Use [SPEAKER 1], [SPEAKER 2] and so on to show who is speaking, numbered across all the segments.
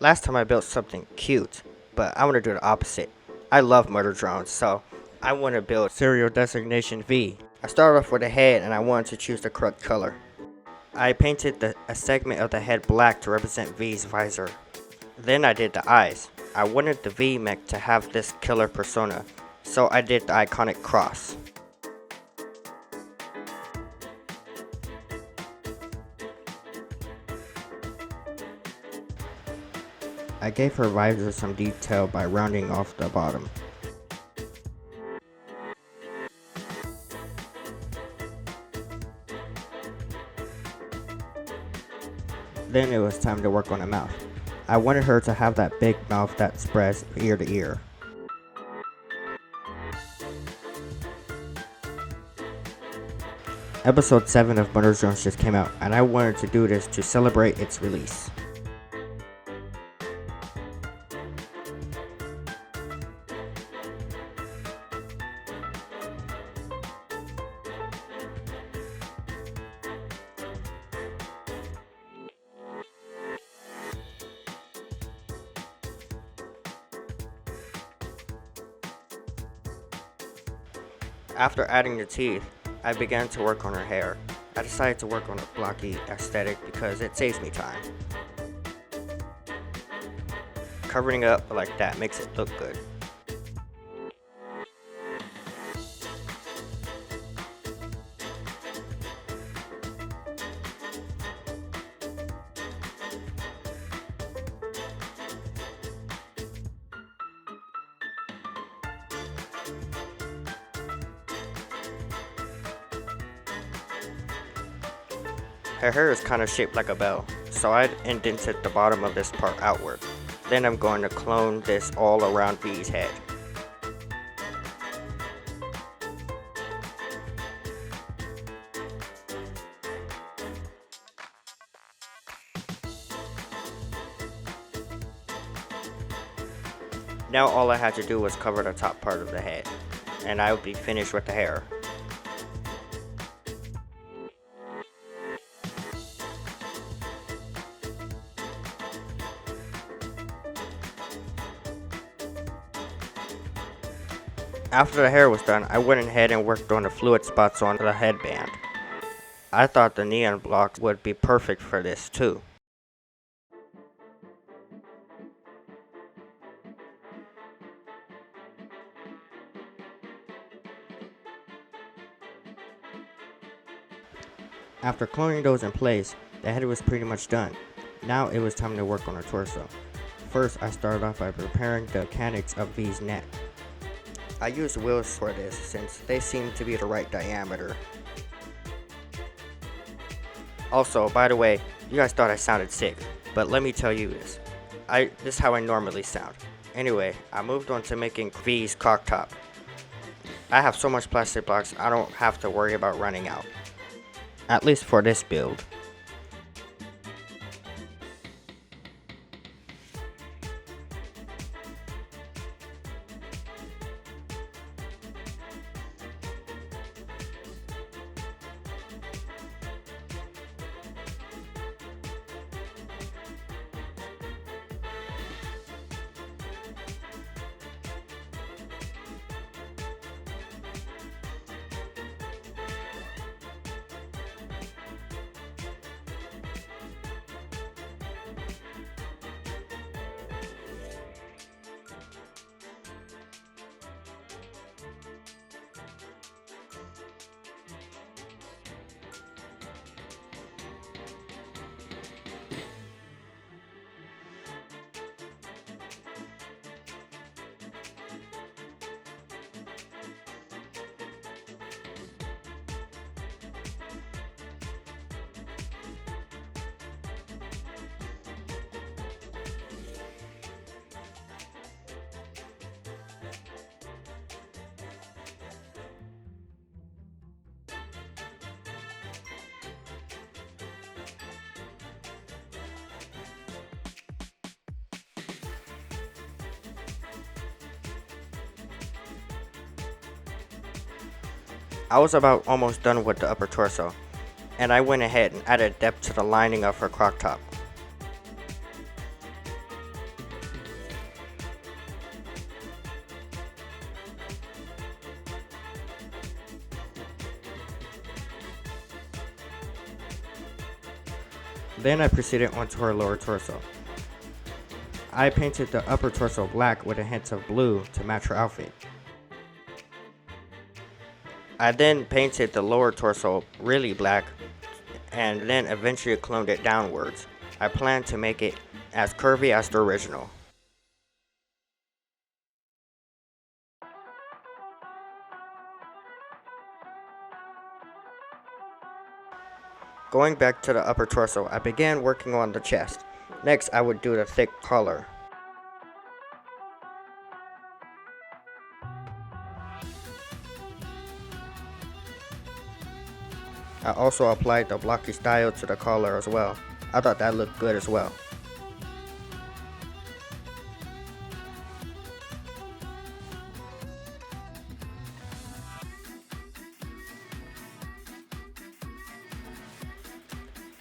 [SPEAKER 1] Last time I built something cute, but I want to do the opposite. I love murder drones, so I want to build serial designation V. I started off with a head and I wanted to choose the correct color. I painted a segment of the head black to represent V's visor. Then I did the eyes. I wanted the V mech to have this killer persona, so I did the iconic cross. I gave her visor some detail by rounding off the bottom. Then it was time to work on a mouth. I wanted her to have that big mouth that spreads ear to ear. Episode 7 of Murder Drones just came out, and I wanted to do this to celebrate its release. After adding the teeth, I began to work on her hair. I decided to work on a blocky aesthetic because it saves me time. Covering it up like that makes it look good. Her hair is kind of shaped like a bell, so I indented the bottom of this part outward. Then I'm going to clone this all around V's head. Now all I had to do was cover the top part of the head, and I would be finished with the hair. After the hair was done, I went ahead and worked on the fluid spots on the headband. I thought the neon blocks would be perfect for this too. After cloning those in place, the head was pretty much done. Now it was time to work on her torso. First, I started off by preparing the mechanics of V's neck. I used wheels for this since they seem to be the right diameter. Also, by the way, you guys thought I sounded sick, but let me tell you this. This is how I normally sound. Anyway, I moved on to making V's cock top. I have so much plastic blocks I don't have to worry about running out. At least for this build. I was about almost done with the upper torso, and I went ahead and added depth to the lining of her croc top. Then I proceeded onto her lower torso. I painted the upper torso black with a hint of blue to match her outfit. I then painted the lower torso really black and then eventually cloned it downwards. I plan to make it as curvy as the original. Going back to the upper torso, I began working on the chest. Next, I would do the thick collar. I also applied the blocky style to the collar as well. I thought that looked good as well.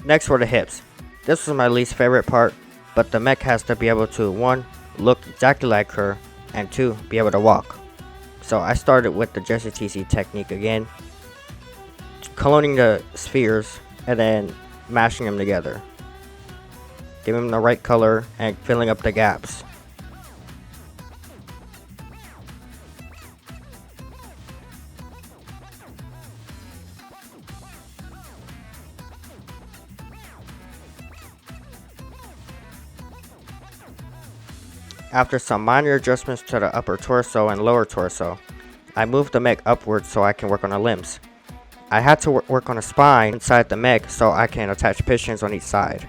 [SPEAKER 1] Next were the hips. This was my least favorite part, but the mech has to be able to 1. Look exactly like her, and 2. Be able to walk. So I started with the Jesse TC technique again, cloning the spheres and then mashing them together. Giving them the right color and filling up the gaps. After some minor adjustments to the upper torso and lower torso, I moved the mech upwards so I can work on the limbs. I had to work on a spine inside the mech so I can attach pistons on each side.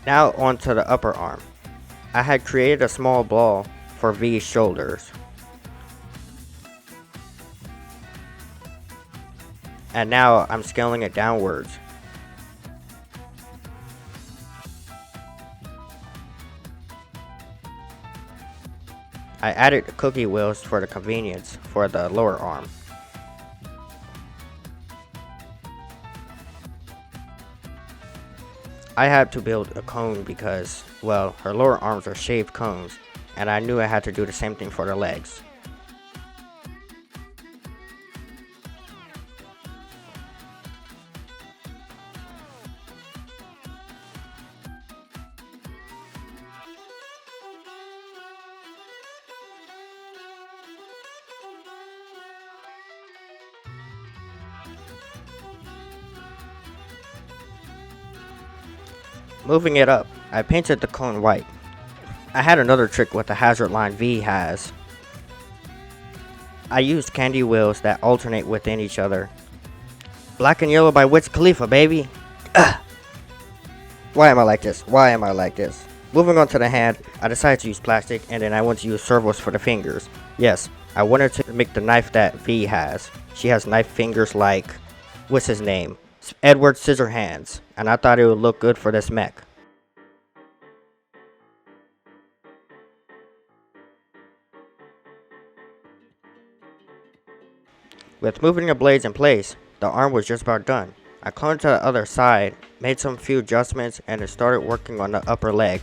[SPEAKER 1] Now onto the upper arm. I had created a small ball for V's shoulders. And now I'm scaling it downwards. I added the cookie wheels for the convenience for the lower arm. I had to build a cone because, well, her lower arms are shaved cones, and I knew I had to do the same thing for the legs. Moving it up, I painted the cone white. I had another trick with the hazard line V has. I used candy wheels that alternate within each other. Black and yellow by Wiz Khalifa, baby! Ugh. Why am I like this? Why am I like this? Moving on to the hand, I decided to use plastic and then I want to use servos for the fingers. Yes, I wanted to make the knife that V has. She has knife fingers like, what's his name? Edward Scissorhands, and I thought it would look good for this mech. With moving the blades in place, the arm was just about done. I cloned to the other side, made some few adjustments, and then started working on the upper leg.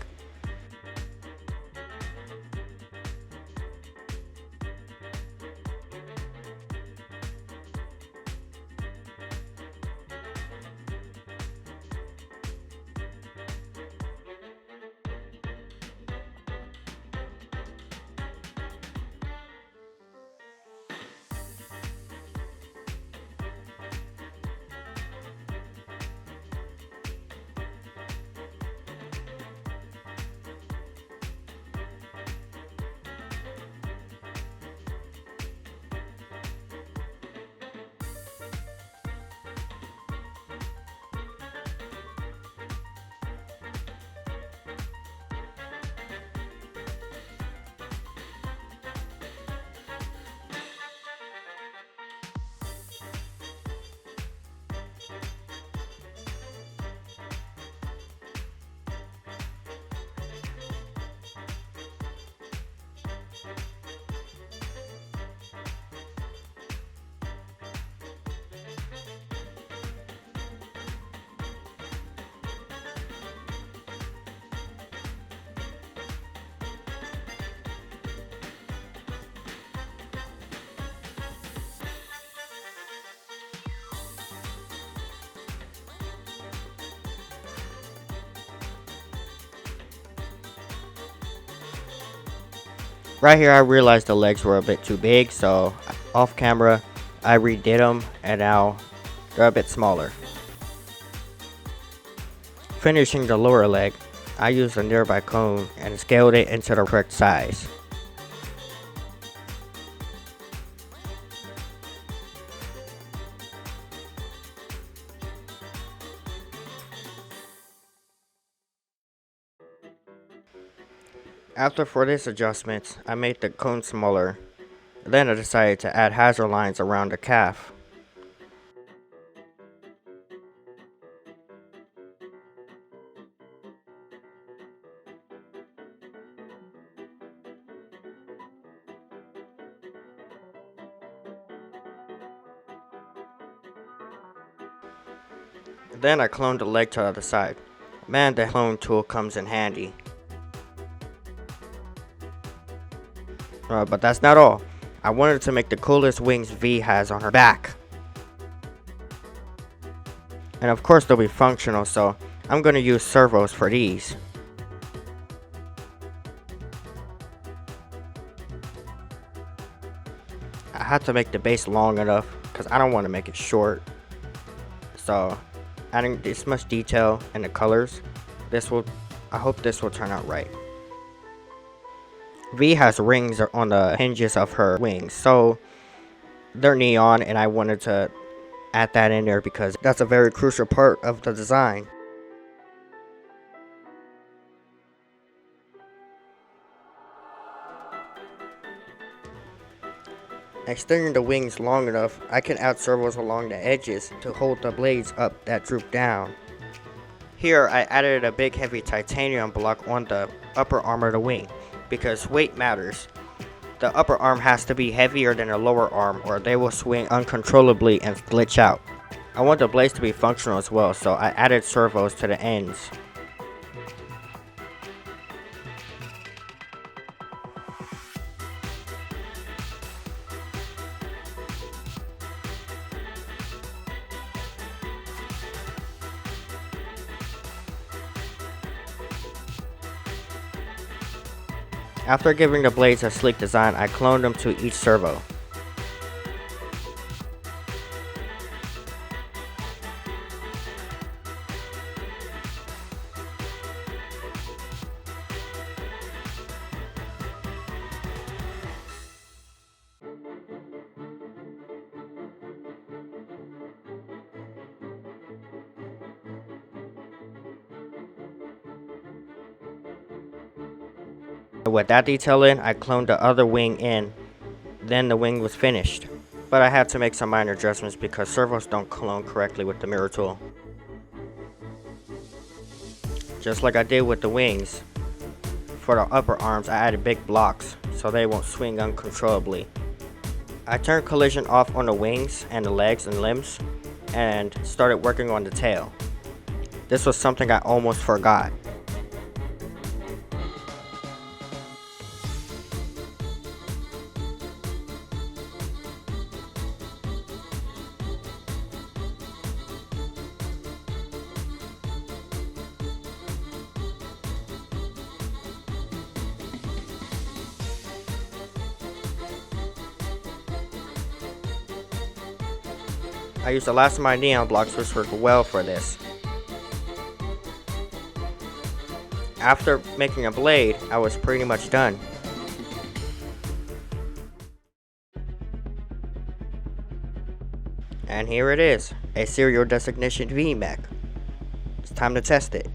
[SPEAKER 1] Right here I realized the legs were a bit too big, so off camera I redid them and now they're a bit smaller. Finishing the lower leg, I used a nearby cone and scaled it into the correct size. After for this adjustment, I made the cone smaller. Then I decided to add hazard lines around the calf. Then I cloned the leg to the other side. Man, the clone tool comes in handy. But that's not all. I wanted to make the coolest wings V has on her back. And of course they'll be functional, so I'm going to use servos for these. I had to make the base long enough because I don't want to make it short. So adding this much detail in the colors, I hope this will turn out right. V has rings on the hinges of her wings, so they're neon, and I wanted to add that in there because that's a very crucial part of the design. Extending the wings long enough, I can add servos along the edges to hold the blades up that droop down. Here I added a big heavy titanium block on the upper arm of the wing because weight matters. The upper arm has to be heavier than the lower arm or they will swing uncontrollably and glitch out. I want the blades to be functional as well, so I added servos to the ends. After giving the blades a sleek design, I cloned them to each servo. With that detail in, I cloned the other wing in, then the wing was finished. But I had to make some minor adjustments because servos don't clone correctly with the mirror tool. Just like I did with the wings, for the upper arms I added big blocks so they won't swing uncontrollably. I turned collision off on the wings and the legs and limbs and started working on the tail. This was something I almost forgot. I used the last of my neon blocks, which worked well for this. After making a blade, I was pretty much done. And here it is, a serial designation V Mech. It's time to test it.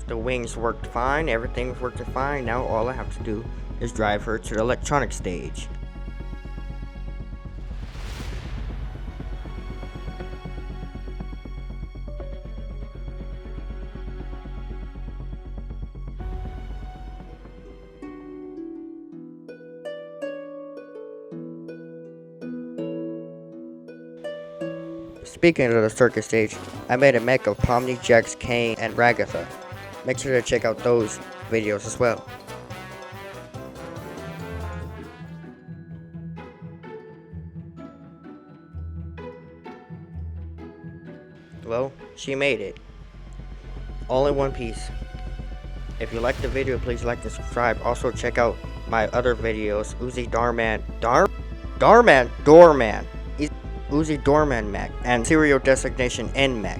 [SPEAKER 1] The wings worked fine, everything was working fine. Now all I have to do is drive her to the electronic stage. Speaking of the circus stage, I made a mech of Pomni, Jax, Kane, and Ragatha. Make sure to check out those videos as well. Well, she made it. All in one piece. If you like the video, please like and subscribe. Also check out my other videos, Uzi Doorman Mech, and Serial Designation N Mech.